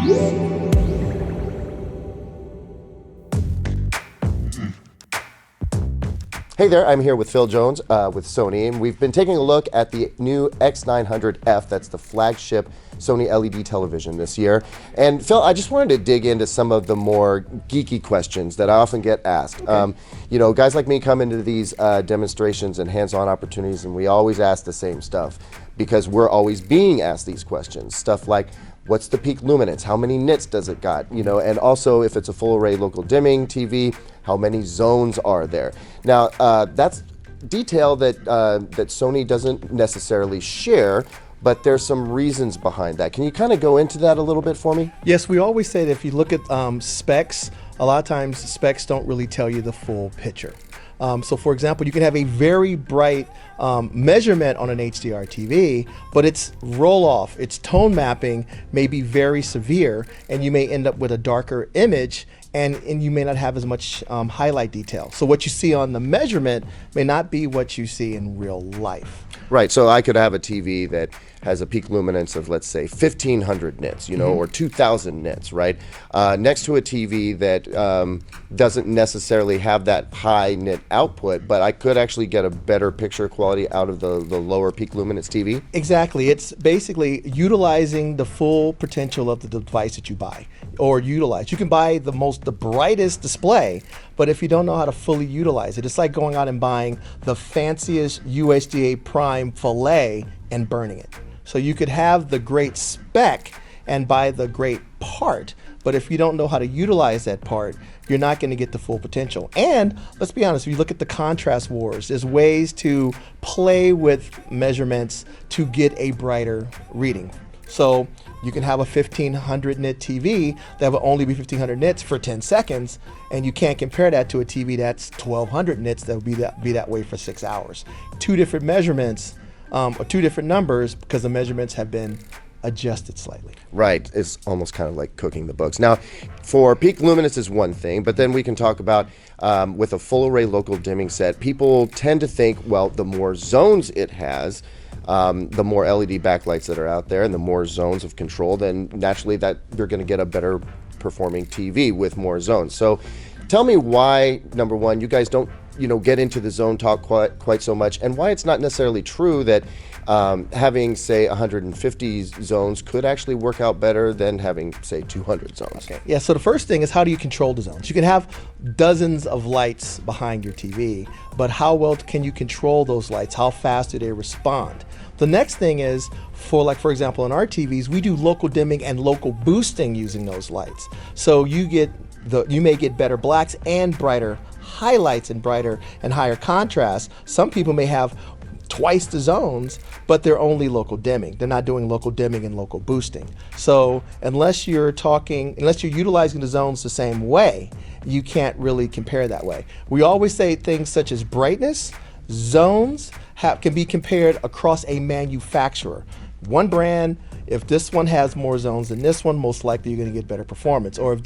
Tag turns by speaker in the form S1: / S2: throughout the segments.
S1: Hey there, I'm here with Phil Jones with Sony, and we've been taking a look at the new X900F, that's the flagship Sony LED television this year. And Phil, I just wanted to dig into some of the more geeky questions that I often get asked.
S2: Okay.
S1: You know, guys like me come into these demonstrations and hands-on opportunities, and we always ask the same stuff because we're always being asked these questions. Stuff like, what's the peak luminance? How many nits does it got? You know, and also if it's a full array local dimming TV, how many zones are there? Now, that's detail that that Sony doesn't necessarily share, but there's some reasons behind that. Can you kind of go into that a little bit for me?
S2: Yes, we always say that if you look at specs, a lot of times specs don't really tell you the full picture. So for example, you can have a very bright measurement on an HDR TV, but its roll off, its tone mapping may be very severe, and you may end up with a darker image, and you may not have as much highlight detail. So what you see on the measurement may not be what you see in real life.
S1: Right, so I could have a TV that has a peak luminance of, let's say, 1,500 nits, you know, or 2,000 nits, right? Next to a TV that doesn't necessarily have that high nit output, but I could actually get a better picture quality out of the lower peak luminance TV?
S2: Exactly. It's basically utilizing the full potential of the device that you buy or utilize. You can buy the brightest display, but if you don't know how to fully utilize it, it's like going out and buying the fanciest USDA Prime fillet and burning it. So you could have the great spec and buy the great part, but if you don't know how to utilize that part, you're not going to get the full potential. And let's be honest, if you look at the contrast wars, there's ways to play with measurements to get a brighter reading. So you can have a 1500 nit TV that will only be 1500 nits for 10 seconds, and you can't compare that to a TV that's 1200 nits that will be that way for 6 hours. Two different measurements, or two different numbers, because the measurements have been adjusted slightly.
S1: Right, it's almost kind of like cooking the books. Now, for peak luminance is one thing, but then we can talk about with a full array local dimming set, people tend to think, well, the more zones it has, the more LED backlights that are out there and the more zones of control, then naturally that you're going to get a better performing TV with more zones. So tell me why, number one, you guys don't get into the zone talk quite so much, and why it's not necessarily true that having, say, 150 zones could actually work out better than having, say, 200 zones.
S2: Okay. Yeah, so the first thing is, how do you control the zones? You can have dozens of lights behind your TV, but how well can you control those lights? How fast do they respond? The next thing is, for example, in our TVs, we do local dimming and local boosting using those lights. So you may get better blacks and brighter highlights and brighter and higher contrast. Some people may have twice the zones, but they're only local dimming. They're not doing local dimming and local boosting. So unless you're utilizing the zones the same way, you can't really compare that way. We always say things such as brightness, zones can be compared across a manufacturer. One brand, if this one has more zones than this one, most likely you're going to get better performance. Or if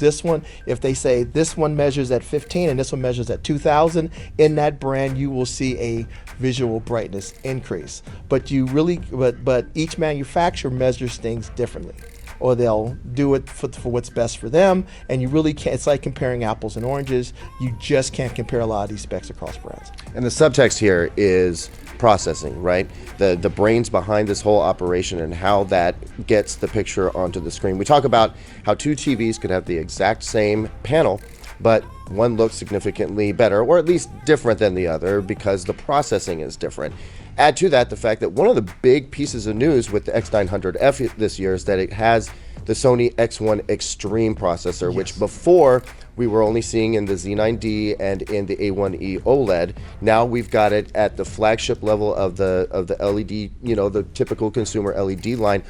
S2: they say this one measures at 15 and this one measures at 2000, in that brand you will see a visual brightness increase. But each manufacturer measures things differently, or they'll do it for what's best for them, and you really can't. It's like comparing apples and oranges. You just can't compare a lot of these specs across brands.
S1: And the subtext here is processing, right? The brains behind this whole operation and how that gets the picture onto the screen. We talk about how two TVs could have the exact same panel, but one looks significantly better, or at least different than the other, because the processing is different. Add to that the fact that one of the big pieces of news with the X900F this year is that it has the Sony X1 Extreme processor, which before we were only seeing in the Z9D and in the A1E OLED. Now we've got it at the flagship level of the LED, the typical consumer LED line.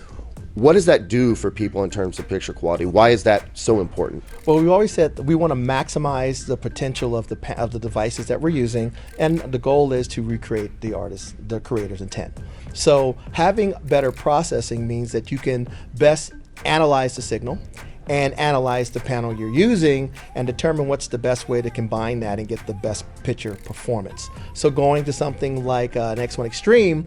S1: What does that do for people in terms of picture quality? Why is that so important?
S2: Well, we always said that we want to maximize the potential of the devices that we're using, and the goal is to recreate the creator's intent. So having better processing means that you can best analyze the signal, and analyze the panel you're using and determine what's the best way to combine that and get the best picture performance. So going to something like an X1 Extreme,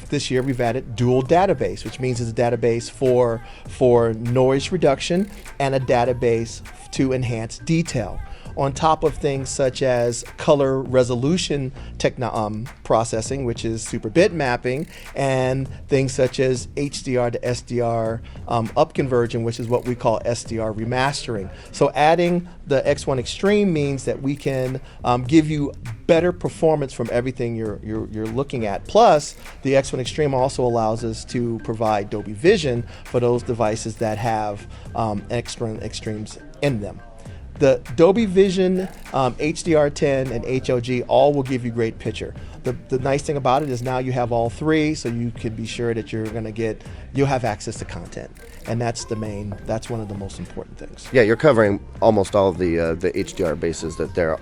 S2: this year we've added dual database, which means it's a database for noise reduction and a database to enhance detail, on top of things such as color resolution processing, which is super bit mapping, and things such as HDR to SDR up conversion, which is what we call SDR remastering. So adding the X1 Extreme means that we can give you better performance from everything you're looking at. Plus, the X1 Extreme also allows us to provide Dolby Vision for those devices that have X1 Extremes in them. The Dolby Vision, HDR10, and HOG all will give you great picture. The nice thing about it is now you have all three, so you can be sure that you'll have access to content, and that's one of the most important things.
S1: Yeah, you're covering almost all of the HDR bases that there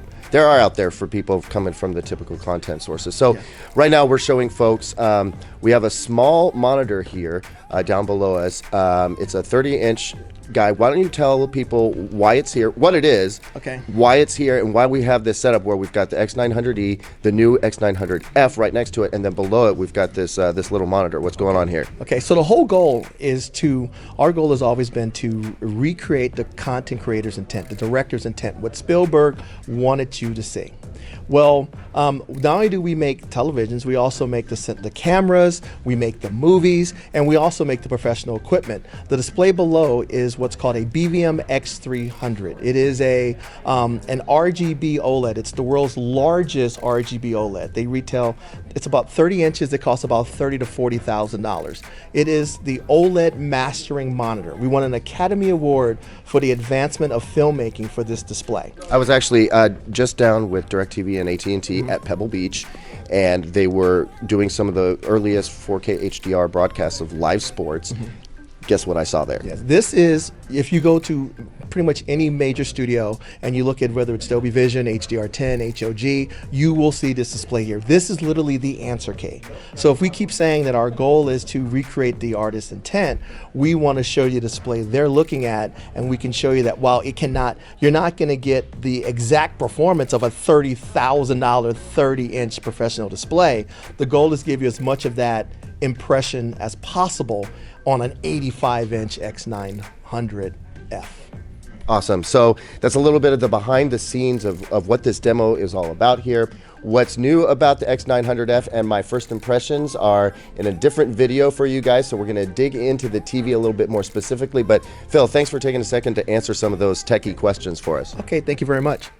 S1: are out there for people coming from the typical content sources. So right now we're showing folks, we have a small monitor here down below us. It's a 30-inch guy. Why don't you tell people why it's here, what it is, why it's here, and why we have this setup where we've got the X900E, the new X900F right next to it, and then below it we've got this little monitor. What's going on here?
S2: Okay, so the whole goal is our goal has always been to recreate the content creator's intent, the director's intent, what Spielberg wanted you to see. Well, not only do we make televisions, we also make the cameras, we make the movies, and we also make the professional equipment. The display below is what's called a BVM X300. It is an RGB OLED. It's the world's largest RGB OLED. They retail, it's about 30 inches. It costs about $30,000 to $40,000. It is the OLED mastering monitor. We won an Academy Award for the advancement of filmmaking for this display.
S1: I was actually just down with DirecTV and AT&T at Pebble Beach, and they were doing some of the earliest 4K HDR broadcasts of live sports. Guess what I saw there?
S2: Yes, this is, if you go to pretty much any major studio and you look at whether it's Dolby Vision, HDR10, HOG, you will see this display here. This is literally the answer key. So if we keep saying that our goal is to recreate the artist's intent, we want to show you the display they're looking at, and we can show you that while you're not going to get the exact performance of a $30,000 30-inch professional display, the goal is to give you as much of that impression as possible on an 85-inch X900F.
S1: Awesome. So that's a little bit of the behind the scenes of what this demo is all about here. What's new about the X900F and my first impressions are in a different video for you guys, so we're going to dig into the TV a little bit more specifically. But Phil, thanks for taking a second to answer some of those techie questions for us.
S2: Okay, thank you very much.